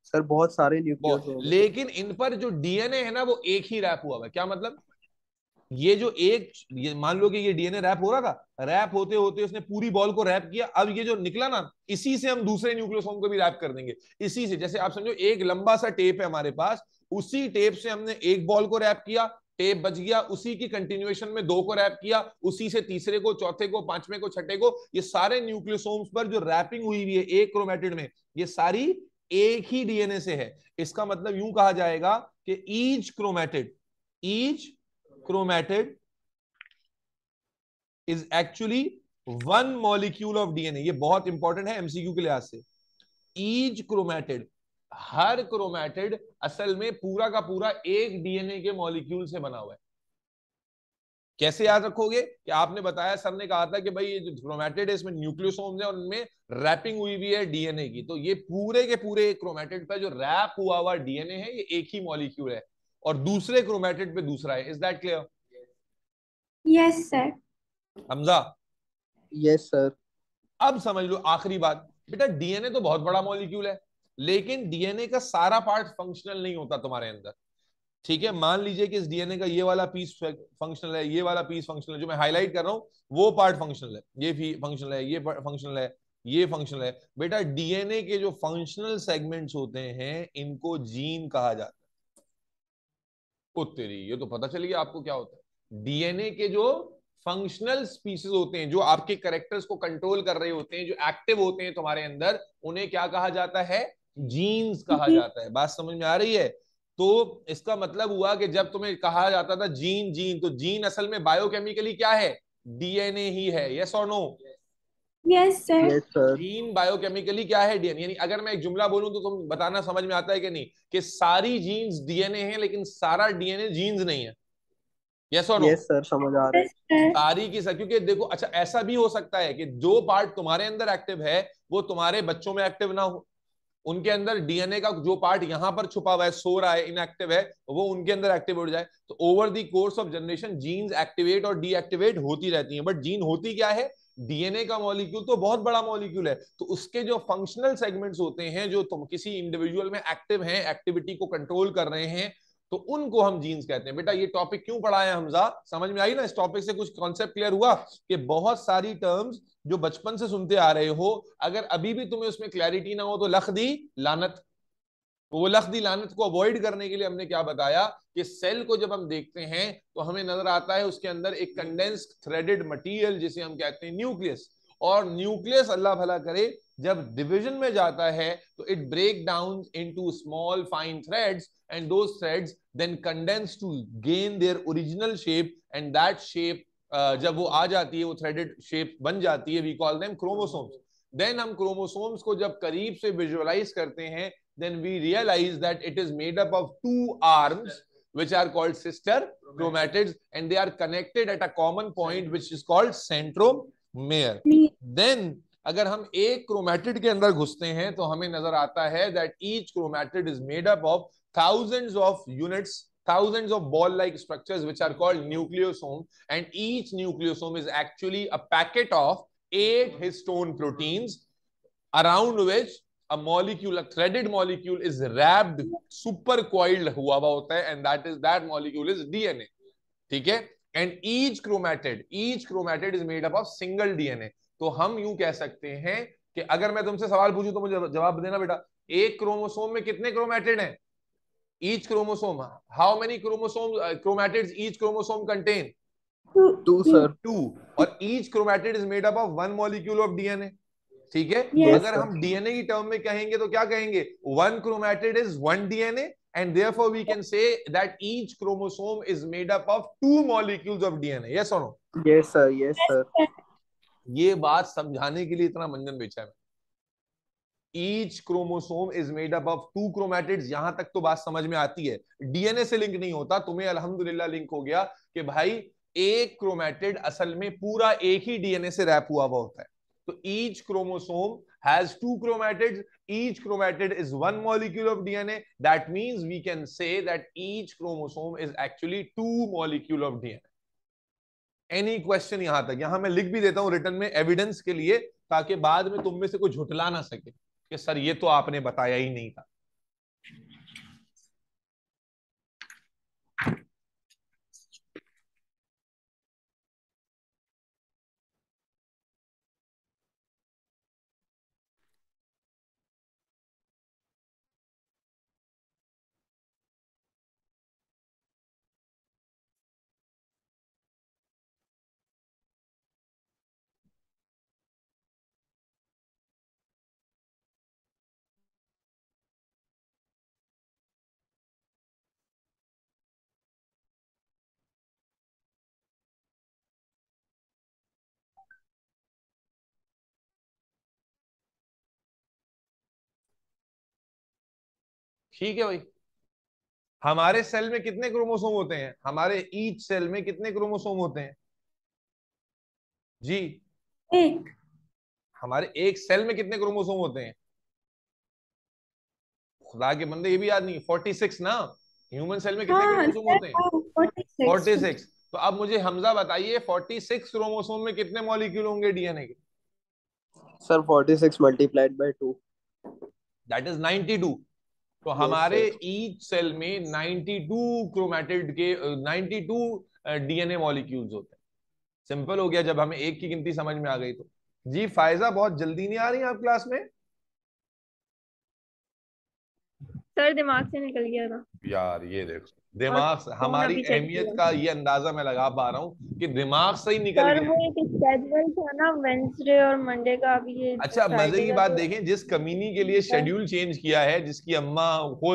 सर बहुत सारे बहुत। न्यूक्लियोस होंगे। लेकिन इन पर जो डीएनए है ना वो एक ही रैप हुआ हुआ है। क्या मतलब? ये जो एक, ये मान लो कि ये डीएनए रैप हो रहा था, रैप होते होते उसने पूरी बॉल को रैप किया, अब ये जो निकला ना, इसी से हम दूसरे न्यूक्लियोसोम को भी रैप कर देंगे। इसी से, जैसे आप समझो एक लंबा सा टेप है हमारे पास, उसी टेप से हमने एक बॉल को रैप किया, टेप बच गया, उसी की कंटिन्यूएशन में दो को रैप किया, उसी से तीसरे को, चौथे को, पांचवें को, छठे को। ये सारे न्यूक्लियोसोम्स पर जो रैपिंग हुई हुई है एक क्रोमेटिड में, ये सारी एक ही डीएनए से है। इसका मतलब यूं कहा जाएगा कि each chromatid is actually one molecule of DNA. ये बहुत इंपॉर्टेंट है एमसीक्यू के लिहाज से। ईच क्रोमेटिड, हर क्रोमेटिड असल में पूरा का पूरा एक डीएनए के मॉलिक्यूल से बना हुआ है। कैसे याद रखोगे? कि आपने बताया, सर ने कहा था कि भाई ये जो क्रोमेटिड है इसमें न्यूक्लियोसोम्स है और उनमें रैपिंग हुई हुई है डीएनए की। तो ये पूरे के पूरे क्रोमेटिड पे जो रैप हुआ हुआ डीएनए है ये एक ही मॉलिक्यूल है, और दूसरे क्रोमेटिड पे दूसरा है। Is that clear yes sir. Hamza? Yes sir. अब समझ लो आखिरी बात, बेटा डीएनए तो बहुत बड़ा मॉलिक्यूल है, लेकिन डीएनए का सारा पार्ट फंक्शनल नहीं होता तुम्हारे अंदर। ठीक है, मान लीजिए कि इस डीएनए का ये वाला पीस फंक्शनल है, ये वाला पीस फंक्शनल है, जो मैं हाईलाइट कर रहा हूं वो पार्ट फंक्शनल है, ये फंक्शनल है, ये फंक्शनल है, ये फंक्शनल है। बेटा डीएनए के जो फंक्शनल सेगमेंट्स होते हैं इनको जीन कहा जाता है। ओ तेरी, ये तो पता चल गया आपको क्या होता है। डीएनए के जो फंक्शनल स्पीसीज होते हैं, जो आपके कैरेक्टर्स को कंट्रोल कर रहे होते हैं, जो एक्टिव होते हैं तुम्हारे अंदर, उन्हें क्या कहा जाता है? जीन्स कहा जी जाता है। बात समझ में आ रही है? तो इसका मतलब हुआ कि जब तुम्हें कहा जाता था जीन जीन, तो जीन असल में बायोकेमिकली क्या है? डीएनए ही है। यस और no? Yes sir. Yes sir. Gene biochemically क्या है? डीएनए। यानी अगर मैं एक जुमला बोलूं तो तुम बताना समझ में आता है कि नहीं, कि सारी जीन्स डीएनए है लेकिन सारा डीएनए जीन्स नहीं है। यस और नो? यस सर समझ आ रहा है। Yes sir. सारी की सारी, क्योंकि देखो अच्छा ऐसा भी हो सकता है कि जो पार्ट तुम्हारे अंदर एक्टिव है वो तुम्हारे बच्चों में एक्टिव ना हो। उनके अंदर डीएनए का जो पार्ट यहां पर छुपा हुआ है, सो रहा है, इनएक्टिव है, वो उनके अंदर एक्टिव हो जाए। तो over the course of generation genes activate और डीएक्टिवेट होती रहती हैं। बट जीन होती क्या है? डीएनए का मॉलिक्यूल तो बहुत बड़ा मॉलिक्यूल है, तो उसके जो फंक्शनल सेगमेंट्स होते हैं, जो तुम किसी इंडिविजुअल में एक्टिव हैं, एक्टिविटी को कंट्रोल कर रहे हैं, तो उनको हम जीन्स कहते हैं। बेटा ये टॉपिक क्यों पढ़ा है हमजा, समझ में आई ना? इस टॉपिक से कुछ कॉन्सेप्ट क्लियर हुआ कि बहुत सारी टर्म्स जो बचपन से सुनते आ रहे हो, अगर अभी भी तुम्हें उसमें क्लैरिटी ना हो तो लख दी लानत। वो लख दी लानत को अवॉइड करने के लिए हमने क्या बताया कि सेल को जब हम देखते हैं तो हमें नजर आता है उसके अंदर एक कंडेंस्ड थ्रेडेड मटेरियल जिसे हम कहते हैं न्यूक्लियस। और न्यूक्लियस अल्लाह भला करे जब डिवीजन में जाता है तो it break down into small fine threads and those threads then condense to gain their original shape and that shape जब वो आ जाती है, वो थ्रेडेड शेप बन जाती है, we call them chromosomes. Then हम क्रोमोसोम्स को जब करीब से विजुअलाइज करते हैं then we realize that it is made up of two arms which are called sister chromatids and they are connected at a common point which is called centromere. Then अगर हम एक chromatid के अंदर घुसते हैं तो हमें नजर आता है that each chromatid is made up of thousands of units, thousands of ball-like structures which are called nucleosome, and each nucleosome is actually a packet of 8 histone proteins around which a molecule, a threaded molecule is wrapped, super coiled हुआ होता है, and that molecule is DNA. ठीक है? And each chromatid is made up of single DNA. तो हम यूं कह सकते हैं कि अगर मैं तुमसे सवाल पूछूं तो मुझे जवाब देना बेटा, एक क्रोमोसोम में कितने क्रोमैटिड हैं? Each chromosome, how many chromatids each chromosome contain? Two, sir. Two. और each chromatid is made up of one molecule of DNA. ठीक है? Yes, अगर हम डीएनए की टर्म में कहेंगे तो क्या कहेंगे? One chromatid is one DNA and therefore we can say that each chromosome is made up of two molecules of DNA. Yes or no? Yes, sir. Yes, sir. ये बात समझाने के लिए इतना मंजन बेचा है। Each chromosome is made up of two chromatids. यहां तक तो बात समझ में आती है। डीएनए से लिंक नहीं होता, तुम्हें अल्हम्दुलिल्लाह लिंक हो गया कि भाई एक क्रोमैटिड असल में पूरा एक ही डीएनए से रैप हुआ होता है। तो each chromosome has two chromatids. Each chromatid is one molecule of DNA. That means we can say that each chromosome is actually two molecule of DNA. Any question यहां तक? यहां मैं लिख भी देता हूं रिटर्न में एविडेंस के लिए, ताकि बाद में तुम में से कोई झुटला ना सके कि सर ये तो आपने बताया ही नहीं था। ठीक है भाई, हमारे सेल में कितने क्रोमोसोम होते हैं? हमारे ईच सेल में कितने क्रोमोसोम होते हैं जी? एक। हमारे एक सेल में कितने क्रोमोसोम होते हैं? खुदा के बंदे, ये भी याद नहीं। 46 ना? ह्यूमन सेल में कितने हाँ क्रोमोसोम होते हैं? 46। 46। तो अब मुझे हमजा बताइए 46 क्रोमोसोम में कितने मॉलिक्यूल होंगे डीएनए के? Sir, 46 multiplied by 2. That is 92। तो Yes, हमारे sir. ईच सेल में 92 क्रोमैटिड के 92 डीएनए मॉलिक्यूल्स होते हैं। सिंपल हो गया जब हमें एक की गिनती समझ में आ गई तो। जी फायजा, बहुत जल्दी नहीं आ रही आप क्लास में? सर दिमाग से निकल गया था यार ये देखो, दिमाग फोन हमारी अभी चेक अहमियत किया। का ये अंदाजा मैं लगा पा रहा हूँ कि दिमाग से ही निकल सर गया। वो एक स्केड्यूल था ना वेंसडे और मंडे का, अभी ये अच्छा, मजे फ्राइडे की का बात तो देखें, जिस कमीनी के लिए शेड्यूल चेंज किया है, जिसकी अम्मा वो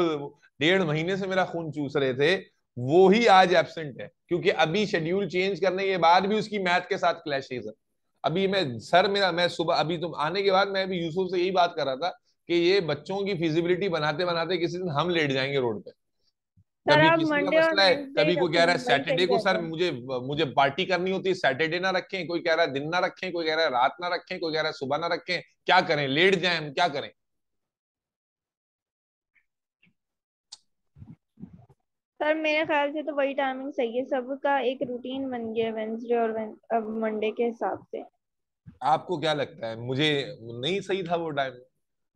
1.5 महीने से मेरा खून चूस रहे थे, वो ही आज एब्सेंट है, क्योंकि अभी शेड्यूल चेंज करने के बाद भी उसकी मैथ के साथ क्लैशेज है। अभी मैं सुबह, अभी तुम आने के बाद मैं भी यूसुफ से यही बात कर रहा था कि ये बच्चों की फिजिबिलिटी बनाते बनाते किसी दिन हम लेट जाएंगे रोड पे। सर कभी आप किसी का मंडे और मसला है, वेंसडे ही कभी कोई कह रहा है रखें, वही सैटरडे सही को सर रहता है। मुझे मुझे पार्टी करनी होती है, सैटरडे ना रखें, कोई कह रहा है दिन ना रखें, कोई कह रहा है रात ना रखें, कोई कह रहा है सुबह ना रखें। क्या करें? लेट जाएं हम? क्या करें? सर मेरे ख्याल से तो वही टाइमिंग सही है, सबका एक रूटीन बन गया वेंसडे और अब मंडे के हिसाब से। आपको क्या लगता है? मुझे नहीं सही था वो टाइम?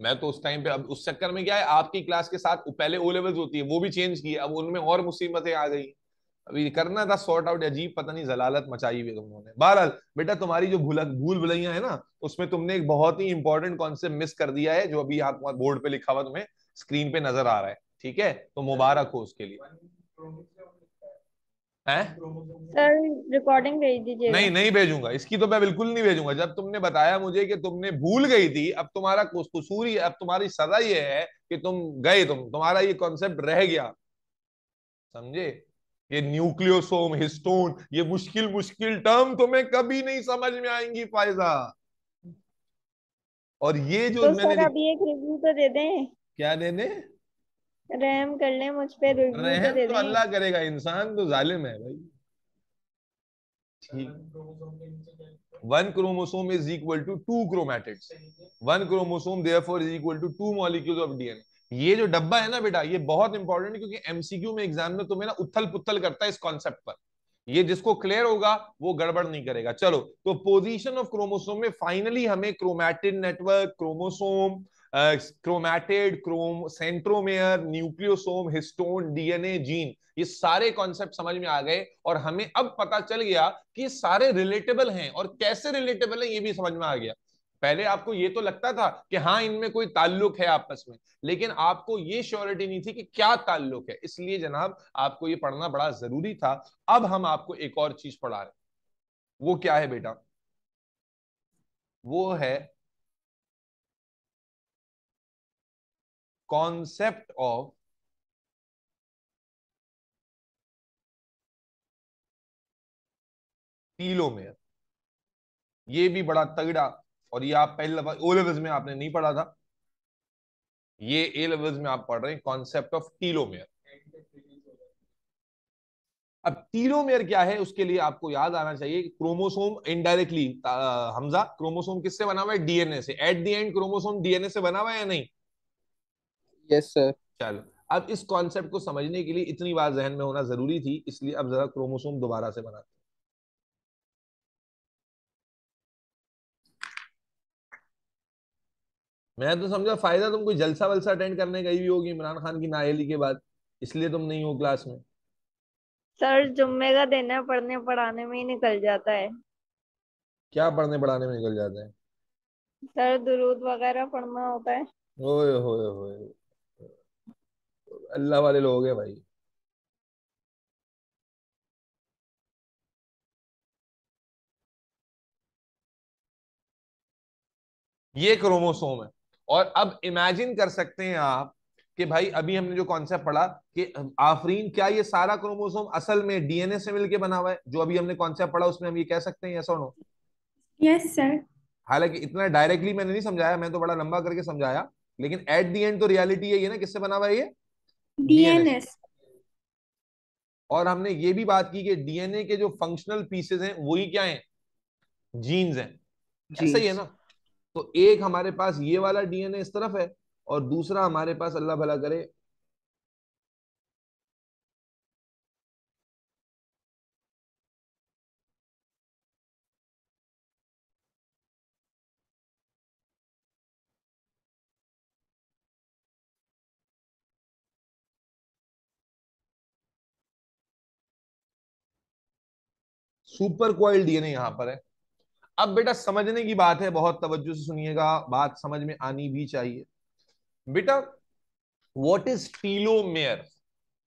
मैं तो उस टाइम पे, अब उस चक्कर में क्या है, आपकी क्लास के साथ पहले ओ लेवल्स होती है वो भी चेंज की, अब उनमें और मुसीबतें आ गई। अभी करना था सॉर्ट आउट, अजीब पता नहीं जलालत मचाई हुई तुम लोगों ने। बहरहाल बेटा, तुम्हारी जो भूल भुलैया है ना, उसमें तुमने एक बहुत ही इंपॉर्टेंट कॉन्सेप्ट मिस कर दिया है, जो अभी आप बोर्ड पे लिखा हुआ तुम्हें स्क्रीन पे नजर आ रहा है। ठीक है, तो मुबारक हो उसके लिए। हैं? सर रिकॉर्डिंग भेज दीजिएगा। नहीं नहीं भेजूंगा, इसकी तो मैं बिल्कुल नहीं भेजूंगा। जब तुमने बताया मुझे कि तुमने भूल गई थी, अब तुम्हारा कसूर ही, अब तुम्हारी सजा ये है कि तुम गए, तुम्हारा ये कॉन्सेप्ट रह गया, समझे? ये न्यूक्लियोसोम, हिस्टोन, ये मुश्किल मुश्किल टर्म तुम्हें कभी नहीं समझ में आएंगी फायजा। और ये जो तो मैंने सर अभी एक रिव्यू तो दे दें। क्या देने? रहम कर लें मुझ पे, रिव्यू तो रहम दे तो दें। अल्लाह करेगा, इंसान तो जालिम है भाई। ठीक, one chromosome is equal to two chromatids, one chromosome therefore is equal to two molecules of DNA. ये जो डब्बा है ना बेटा, ये बहुत इंपॉर्टेंट है, क्योंकि एमसीक्यू में एग्जाम में तुम्हें ना उथल पुथल करता है इस कॉन्सेप्ट पर। ये जिसको क्लियर होगा वो गड़बड़ नहीं करेगा। चलो, तो पोजीशन ऑफ क्रोमोसोम में फाइनली हमें chromatid network, chromosome, chromatid, Chrome, centromere, nucleosome, histone, DNA, gene, ये सारे कॉन्सेप्ट समझ में आ गए। और हमें अब पता चल गया कि सारे रिलेटेबल हैं, और कैसे रिलेटेबल है ये भी समझ में आ गया। पहले आपको ये तो लगता था कि हाँ इनमें कोई ताल्लुक है आपस में, लेकिन आपको ये श्योरिटी नहीं थी कि क्या ताल्लुक है। इसलिए जनाब आपको ये पढ़ना बड़ा जरूरी था। अब हम आपको एक और चीज पढ़ा रहे हैं, वो क्या है बेटा? वो है कॉन्सेप्ट ऑफ टीलोमेयर। ये भी बड़ा तगड़ा, और ये आप पहले ओ लेवल्स में आपने नहीं पढ़ा था, ये ए लेवल्स में आप पढ़ रहे हैं कॉन्सेप्ट ऑफ टीलोमेयर। अब टीलोमेयर क्या है, उसके लिए आपको याद आना चाहिए कि क्रोमोसोम इनडायरेक्टली, हमजा, क्रोमोसोम किससे बना हुआ है? डीएनए से। At the end chromosome DNA से बना हुआ है या नहीं? Yes sir. चलो, अब इस कॉन्सेप्ट को समझने के लिए इतनी बात जहन में होना जरूरी थी, इसलिए अब जरा क्रोमोसोम दोबारा से बनाते हैं। मैं तो समझा फायदा तुम कोई जलसा वलसा अटेंड करने गई भी होगी इमरान खान की नाअहली के बाद, इसलिए तुम नहीं हो क्लास में। सर जुम्मे का दिन है, पढ़ने पढ़ाने में ही निकल जाता है। क्या पढ़ने पढ़ाने में निकल जाते हैं? सर दुरूद वगैरह पढ़ना होता है। ओए होए होए, अल्लाह वाले लोग हैं भाई। ये क्रोमोसोम है। और अब इमेजिन कर सकते हैं आप कि भाई अभी हमने जो कॉन्सेप्ट पढ़ा कि आफरीन, क्या ये सारा क्रोमोसोम असल में डीएनए से मिलके बना हुआ है? जो अभी हमने कॉन्सेप्ट पढ़ा उसमें हम ये कह सकते हैं, यस और नो? Yes sir. हालांकि इतना डायरेक्टली मैंने नहीं समझाया, मैं तो बड़ा लंबा करके समझाया, लेकिन एट द एंड तो रियलिटी है ये ना, किससे बना हुआ है ये? डीएनए से। डीएनएस। और हमने ये भी बात की कि डीएनए के जो फंक्शनल पीसेस हैं वही क्या हैं? जीन्स हैं। ऐसा ही है जीन्स। ना? तो एक हमारे पास ये वाला डीएनए इस तरफ है, और दूसरा हमारे पास, अल्लाह भला करे, सुपर क्वाइल डीएनए यहां पर है। अब बेटा समझने की बात है, बहुत तवज्जो से सुनिएगा, बात समझ में आनी भी चाहिए। बेटा व्हाट इज टीलोमेयर?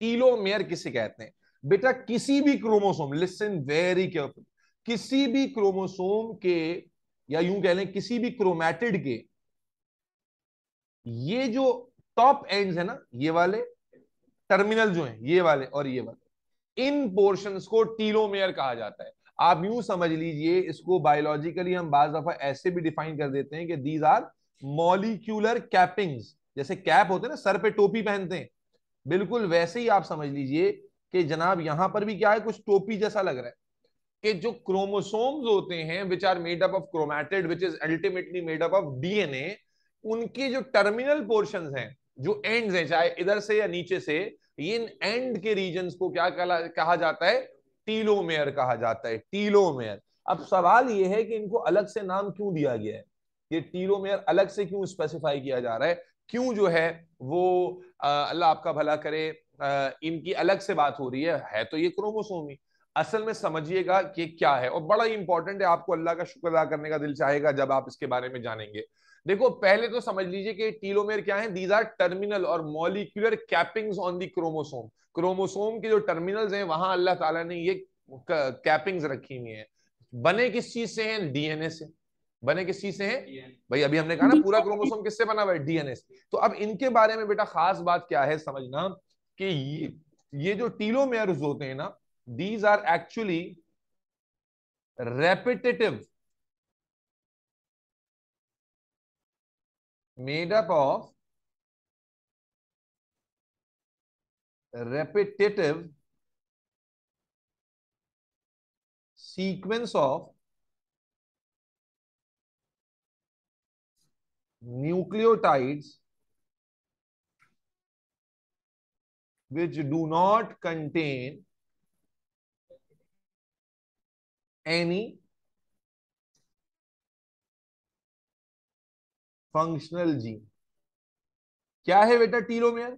टीलोमेयर किसे कहते हैं? बेटा किसी भी क्रोमोसोम, लिसन वेरी केयरफुल, किसी भी क्रोमोसोम के, या यूं कह लें किसी भी क्रोमैटिड के, ये जो टॉप एंड्स है ना, ये वाले टर्मिनल जो हैं, ये वाले और ये वाले, इन पोर्शंस को टीलोमेयर कहा जाता है। आप यूं समझ लीजिए इसको, बायोलॉजिकली हम बाज दफा ऐसे भी डिफाइन कर देते हैं कि दीज आर मॉलिक्यूलर कैपिंग्स। जैसे कैप होते हैं ना, सर पे टोपी पहनते हैं, बिल्कुल वैसे ही आप समझ लीजिए कि जनाब यहां पर भी क्या है, कुछ टोपी जैसा लग रहा है, कि जो क्रोमोसोम्स होते हैं which are made up of chromatid which is ultimately made up of DNA, उनके जो टर्मिनल पोर्शंस हैं, जो एंड्स हैं, चाहे इधर से या नीचे से, इन एंड के रीजन्स को क्या कहा जाता है? टीलोमेयर कहा जाता है, टीलोमेयर। अब सवाल यह है कि इनको अलग से नाम क्यों दिया गया है? ये टीलोमेयर अलग से क्यों स्पेसिफाई किया जा रहा है, क्यों जो है वो अल्लाह आपका भला करे इनकी अलग से बात हो रही है तो ये क्रोमोसोम ही। असल में समझिएगा कि क्या है, और बड़ा ही इंपॉर्टेंट है, आपको अल्लाह का शुक्र अदा करने का दिल चाहेगा जब आप इसके बारे में जानेंगे। देखो पहले तो समझ लीजिए कि टीलोमेयर क्या है, दीज आर टर्मिनल और molecular cappings on the chromosome. Chromosome के जो टर्मिनल्स हैं वहां अल्लाह ताला ने ये कैपिंग्स रखी हुई है। बने किस चीज से हैं, डीएनए से। बने किस चीज से हैं भाई, अभी हमने कहा ना पूरा क्रोमोसोम किससे बना हुआ है, डीएनए से। तो अब इनके बारे में बेटा खास बात क्या है समझना कि ये जो टीलोमेयर्स होते हैं ना, these are actually repetitive, made up of repetitive sequence of nucleotides which do not contain any functional gene। क्या है बेटा टीलोमेयर?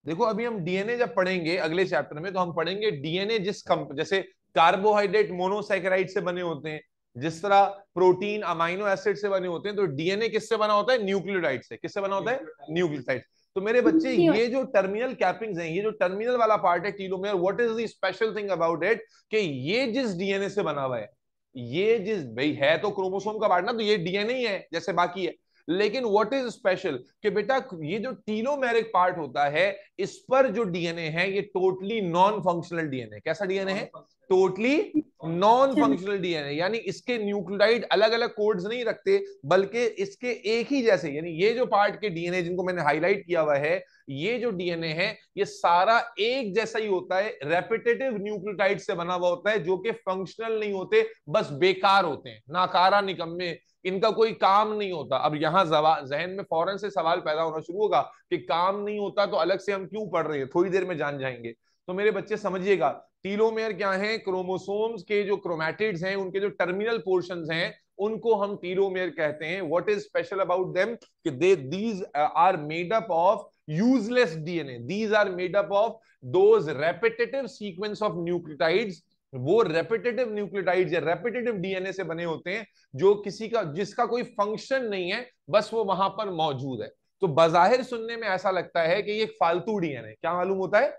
देखो अभी हम डीएनए जब पढ़ेंगे अगले चैप्टर में, तो हम पढ़ेंगे डीएनए जैसे कार्बोहाइड्रेट मोनोसैकेराइड से बने होते हैं, जिस तरह प्रोटीन अमाइनो एसिड से बने होते हैं, तो डीएनए किससे बना होता है, न्यूक्लियोटाइड से। किससे बना होता है, न्यूक्लियोटाइड। तो मेरे बच्चे ये जो टर्मिनल कैपिंग्स हैं, ये जो टर्मिनल वाला पार्ट है telomere, what is the special thing about it कि ये जिस डीएनए से बना हुआ है, ये जिस भाई है तो क्रोमोसोम का पार्ट ना, तो ये डीएनए ही है जैसे बाकी है, लेकिन व्हाट इज स्पेशल कि बेटा ये जो टीलोमेरिक पार्ट होता है इस पर जो डीएनए है ये टोटली नॉन फंक्शनल डीएनए। कैसा डीएनए है, टोटली नॉन फंक्शनल डीएनए, यानी इसके न्यूक्लियोटाइड अलग अलग कोड्स नहीं रखते, बल्कि इसके एक ही जैसे, यानी ये जो पार्ट के डीएनए जिनको मैंने हाईलाइट किया हुआ है, ये जो डीएनए है ये सारा एक जैसा ही होता है, रेपिटेटिव न्यूक्लियोटाइड से बना हुआ होता है, जो कि फंक्शनल नहीं होते, बस बेकार होते हैं, नाकारा निकम्मे, इनका कोई काम नहीं होता। अब यहां जहन में फौरन से सवाल पैदा होना शुरू होगा कि काम नहीं होता तो अलग से हम क्यों पढ़ रहे हैं, थोड़ी देर में जान जाएंगे। तो मेरे बच्चे समझिएगा, टीलोमेयर क्या है, क्रोमोसोम्स के जो क्रोमैटिड्स हैं उनके जो टर्मिनल पोर्शंस हैं उनको हम टीलोमेयर कहते हैं। What is special about them कि these are made up of useless DNA, these are made up of those repetitive sequence of nucleotides. वो रेपिटेटिव न्यूक्लियोटाइड्स या रेपिटेटिव डीएनए से बने होते हैं जो जिसका कोई फंक्शन नहीं है, बस वो वहां पर मौजूद है। तो बजाहिर सुनने में ऐसा लगता है कि ये एक फालतू डीएनए, क्या मालूम होता है,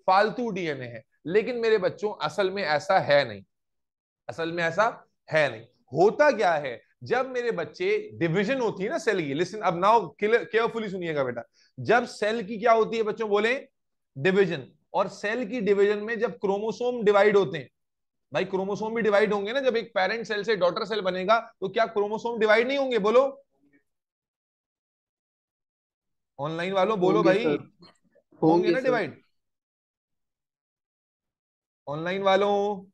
फालतू डीएनए है, लेकिन मेरे बच्चों असल में ऐसा है नहीं। असल में ऐसा है नहीं। होता क्या है, जब मेरे बच्चे डिवीजन होती है ना सेल की, लिसन अब नाउ केयरफुली सुनिएगा बेटा, जब सेल की क्या होती है बच्चों, बोले डिवीजन, और सेल की डिवीजन में जब क्रोमोसोम डिवाइड होते हैं, भाई क्रोमोसोम भी डिवाइड होंगे ना, जब एक पेरेंट सेल से डॉटर सेल बनेगा तो क्या क्रोमोसोम डिवाइड नहीं होंगे, बोलो ऑनलाइन वालों, बोलो भाई, होंगे ना डिवाइड ऑनलाइन वालों।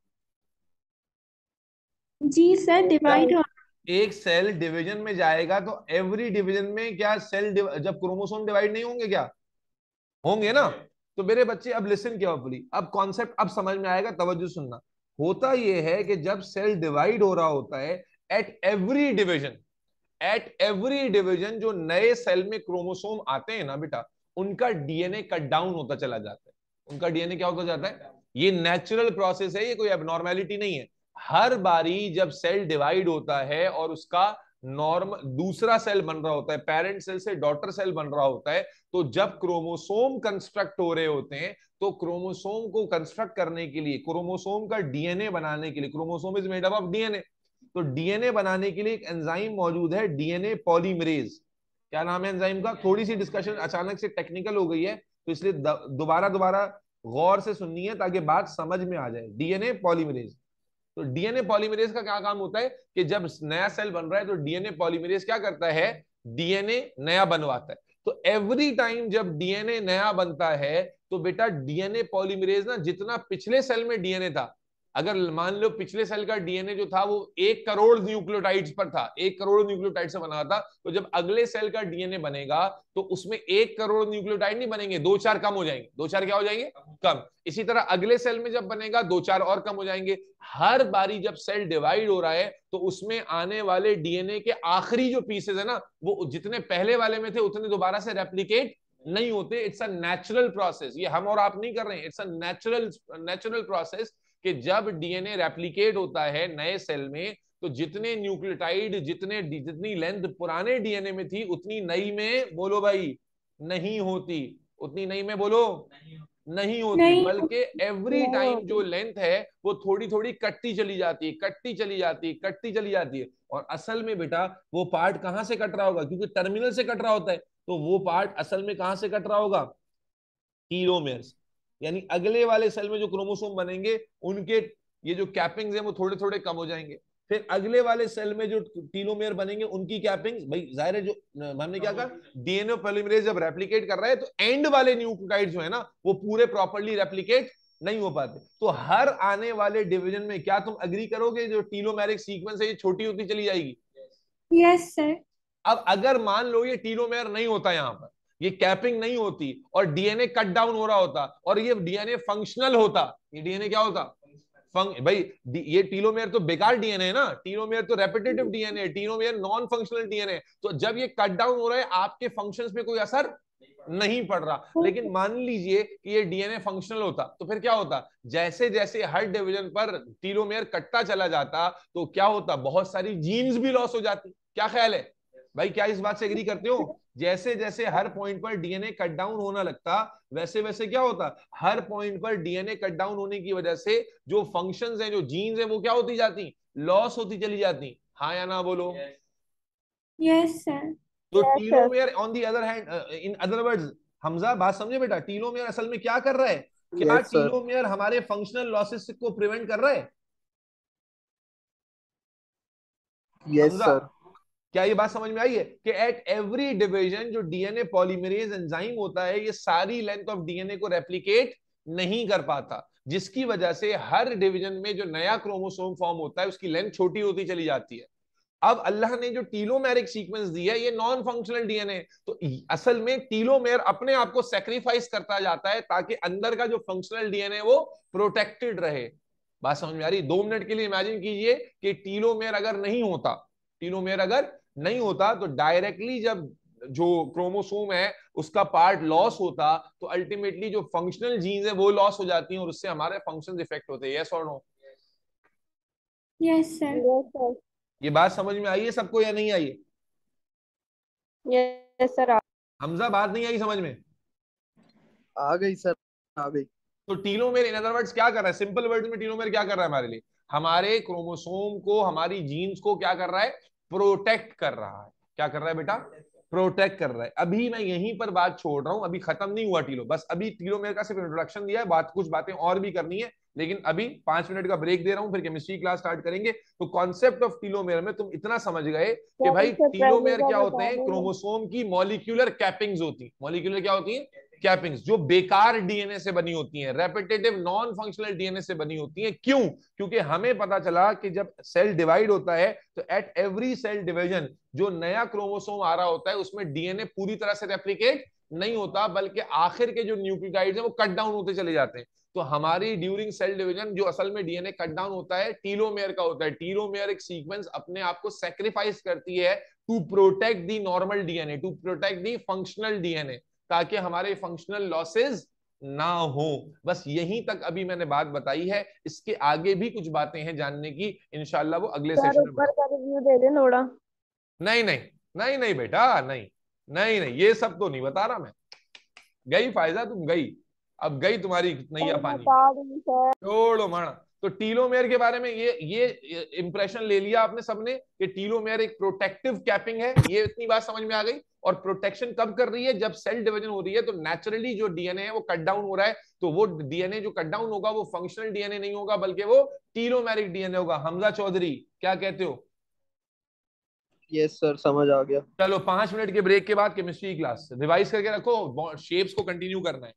जी सर, डिवाइड हो। एक सेल डिवीजन में जाएगा तो एवरी डिवीजन में क्या सेल जब क्रोमोसोम डिवाइड नहीं होंगे, क्या होंगे ना। तो मेरे बच्चे अब लिसन केयरफुली, अब कॉन्सेप्ट अब समझ में आएगा, तवज्जो सुनना। होता यह है कि जब सेल डिवाइड हो रहा होता है, एट एवरी डिवीजन जो नए सेल में क्रोमोसोम आते हैं ना बेटा, उनका डीएनए कट डाउन होता चला जाता है। उनका डीएनए क्या होता जाता है, ये नेचुरल प्रोसेस है, ये कोई एबनॉर्मेलिटी नहीं है। हर बारी जब सेल डिवाइड होता है और उसका दूसरा सेल बन रहा होता है, पेरेंट सेल से डॉटर सेल बन रहा होता है, तो जब क्रोमोसोम कंस्ट्रक्ट हो रहे होते हैं, तो क्रोमोसोम को कंस्ट्रक्ट करने के लिए, क्रोमोसोम का डीएनए बनाने के लिए, chromosome is made up of DNA, तो डीएनए बनाने के लिए एक एंजाइम मौजूद है, डीएनए पॉलीमरेज। क्या नाम है एंजाइम का, थोड़ी सी डिस्कशन अचानक से टेक्निकल हो गई है, तो इसलिए दोबारा गौर से सुननी है ताकि बात समझ में आ जाए। डीएनए पॉलीमरेज, तो डीएनए पॉलीमरेज का क्या काम होता है कि जब नया सेल बन रहा है तो डीएनए पॉलीमरेज क्या करता है, डीएनए नया बनवाता है। तो एवरी टाइम जब डीएनए नया बनता है तो बेटा डीएनए पॉलीमरेज ना, जितना पिछले सेल में डीएनए था, अगर मान लो पिछले सेल का डीएनए जो था वो 1 करोड़ न्यूक्लियोटाइड्स पर था, 1 करोड़ न्यूक्लियोटाइड से बना था, तो जब अगले सेल का डीएनए बनेगा तो उसमें 1 करोड़ न्यूक्लियोटाइड नहीं बनेंगे, 2-4 कम हो जाएंगे। 2-4 क्या हो जाएंगे, कम। इसी तरह अगले सेल में जब बनेगा 2-4 और कम हो जाएंगे। हर बारी जब सेल डिवाइड हो रहा है तो उसमें आने वाले डीएनए के आखिरी जो पीसेस है ना, वो जितने पहले वाले में थे उतने दोबारा से रेप्लिकेट नहीं होते। इट्स अ नेचुरल प्रोसेस, ये हम और आप नहीं कर रहे हैं, इट्स अ नेचुरल प्रोसेस कि जब डीएनए रेप्लिकेट होता है नए सेल में तो जितने न्यूक्लियोटाइड, जितनी लेंथ पुराने डीएनए में थी उतनी नई में, बोलो भाई, नहीं होती। उतनी नई में बोलो नहीं होती, नहीं बल्कि एवरी नहीं टाइम जो होती। लेंथ है वो थोड़ी थोड़ी कटती चली जाती है, कटती चली जाती है, कटती चली जाती है। और असल में बेटा वो पार्ट कहां से कट रहा होगा, क्योंकि टर्मिनल से कट रहा होता है, तो वो पार्ट असल में कहां से कट रहा होगा, टीलोमेर्स। यानी अगले वाले सेल में जो क्रोमोसोम बनेंगे उनके ये जो कैपिंग्स हैं वो थोड़े थोड़े कम हो जाएंगे। फिर अगले वाले सेल में जो टीलोमेयर बनेंगे उनकी कैपिंग्स, भाई जाहिर है, जो हमने क्या कहा, डीएनए पॉलीमरेज जब रेप्लिकेट कर रहा है तो एंड वाले न्यूक्लियोटाइड जो है ना वो पूरे प्रॉपर्ली रेप्लिकेट नहीं हो पाते। तो हर आने वाले डिवीजन में क्या तुम अग्री करोगे जो टीलोमेरिक सीक्वेंस है ये छोटी होती चली जाएगी? Yes sir. अब अगर मान लो ये टीलोमेयर नहीं होता, यहां पर ये कैपिंग नहीं होती और डीएनए कट डाउन हो रहा होता और ये डीएनए फंक्शनल होता, ये डीएनए क्या होता, भाई ये टीलोमेयर तो बेकार डीएनए है ना, टीलोमेयर तो repetitive DNA, telomere non functional DNA. तो जब ये कट डाउन हो रहा है आपके फंक्शंस पे कोई असर नहीं पड़ रहा। लेकिन मान लीजिए कि ये डीएनए फंक्शनल होता तो फिर क्या होता, जैसे जैसे हर डिवीजन पर टीलोमेयर कटता चला जाता तो क्या होता, बहुत सारी जीन्स भी लॉस हो जाती। क्या ख्याल है भाई, क्या इस बात से एग्री करते हो? जैसे जैसे हर पॉइंट पर डीएनए कट डाउन होना लगता वैसे वैसे क्या होता, हर पॉइंट पर डीएनए कट डाउन होने की वजह से जो फंक्शंस हैं, जो जीन्स हैं, वो क्या होती जाती, लॉस होती चली जाती। हाँ या ना बोलो? Yes sir. तो yes sir. Telomere on the other hand, in other words, Hamza बात समझे बेटा, टीलोमेयर असल में क्या कर रहा है, क्या यस सर। टीलोमेयर हमारे फंक्शनल लॉसेस को प्रिवेंट कर रहा है? Yes Hamza sir. क्या ये बात समझ में आई है कि एट एवरी डिवीजन जो डीएनए पॉलीमरेज एंजाइम होता है ये सारी लेंथ ऑफ डीएनए को रेप्लिकेट नहीं कर पाता, जिसकी वजह से हर डिवीजन में जो नया क्रोमोसोम फॉर्म होता है उसकी लेंथ छोटी होती चली जाती है। अब अल्लाह ने जो टीलोमेरिक सीक्वेंस दिया है ये नॉन फंक्शनल डीएनए, तो असल में टीलोमेयर अपने आप को सेक्रीफाइस करता जाता है ताकि अंदर का जो फंक्शनल डीएनए वो प्रोटेक्टेड रहे। बात समझ में आ रही? 2 मिनट के लिए इमेजिन कीजिए कि टीलोमेयर अगर नहीं होता, टीलोमेयर अगर नहीं होता तो डायरेक्टली जब जो क्रोमोसोम है उसका पार्ट लॉस होता तो अल्टीमेटली जो फंक्शनल जीन्स है वो लॉस हो जाती हैं और उससे हमारे फंक्शंस इफेक्ट होते हैं। यस और no? Yes sir. Yes sir. ये बात समझ में आई है सबको या नहीं आई है? Yes sir. हमजा बात नहीं आई समझ में? आ गई सर, आ गई। तो टीलोमेर इन अदर वर्ड्स क्या कर रहा है, सिंपल वर्ड्स में टीलोमेर क्या कर रहा है हमारे लिए, हमारे क्रोमोसोम को, हमारी जीन्स को क्या कर रहा है, प्रोटेक्ट कर रहा है। क्या कर रहा है बेटा? प्रोटेक्ट कर रहा है। अभी मैं यहीं पर बात छोड़ रहा हूं, अभी खत्म नहीं हुआ टीलो, बस अभी टीलोमेर का सिर्फ इंट्रोडक्शन दिया है, बात कुछ बातें और भी करनी है, लेकिन अभी 5 मिनट का ब्रेक दे रहा हूं, फिर केमिस्ट्री क्लास स्टार्ट करेंगे। तो कॉन्सेप्ट ऑफ टीलोमेर में तुम इतना समझ गए कि भाई इससे पहले टीलोमेर का क्या होते बता हैं, दो। क्रोमोसोम की मॉलिक्यूलर कैपिंग्स होती है। मॉलिक्यूलर क्या होती है? कैपिंग्स, जो बेकार डीएनए से बनी होती हैं, रेपिटेटिव नॉन फंक्शनल डीएनए से बनी होती हैं। क्यों? क्योंकि हमें पता चला कि जब सेल डिवाइड होता है तो एट एवरी सेल डिवीजन जो नया क्रोमोसोम आ रहा होता है उसमें डीएनए पूरी तरह से रेप्लिकेट नहीं होता, बल्कि आखिर के जो न्यूक्लियोटाइड्स हैं वो कट डाउन होते चले जाते हैं। तो हमारी ड्यूरिंग सेल डिवीजन जो असल में डीएनए कट डाउन होता है टीलोमेयर का होता है। टीलोमेयर एक सीक्वेंस अपने आप को सेक्रीफाइस करती है to protect the normal DNA, to protect the functional DNA, ताकि हमारे फंक्शनल लॉसेस ना हो। बस यहीं तक अभी मैंने बात बताई है, इसके आगे भी कुछ बातें हैं जानने की, इंशाल्लाह वो अगले सर सेशन में ऊपर बताऊंगा। का रिव्यू दे दे थोड़ा। नहीं नहीं, नहीं नहीं बेटा, नहीं नहीं नहीं, ये सब तो नहीं बता रहा मैं। गई फायदा, तुम गई, अब गई तुम्हारी नैया सर पानी। बता दूं सर। छोड़ो माना। तो टीलोमेयर के बारे में ये इंप्रेशन ले लिया आपने सबने कि टीलोमेयर एक प्रोटेक्टिव कैपिंग है, ये इतनी बात समझ में आ गई। और प्रोटेक्शन कब कर रही है? जब सेल डिवीजन हो रही है तो नेचुरली जो डीएनए है वो कट डाउन हो रहा है, तो वो डीएनए जो कट डाउन होगा वो फंक्शनल डीएनए नहीं होगा बल्कि वो टीलोमेरिक डीएनए होगा। हमजा चौधरी क्या कहते हो? यस सर, समझ आ गया। चलो 5 मिनट के ब्रेक के बाद केमिस्ट्री क्लास रिवाइज करके रखो, शेप्स को कंटिन्यू करना है।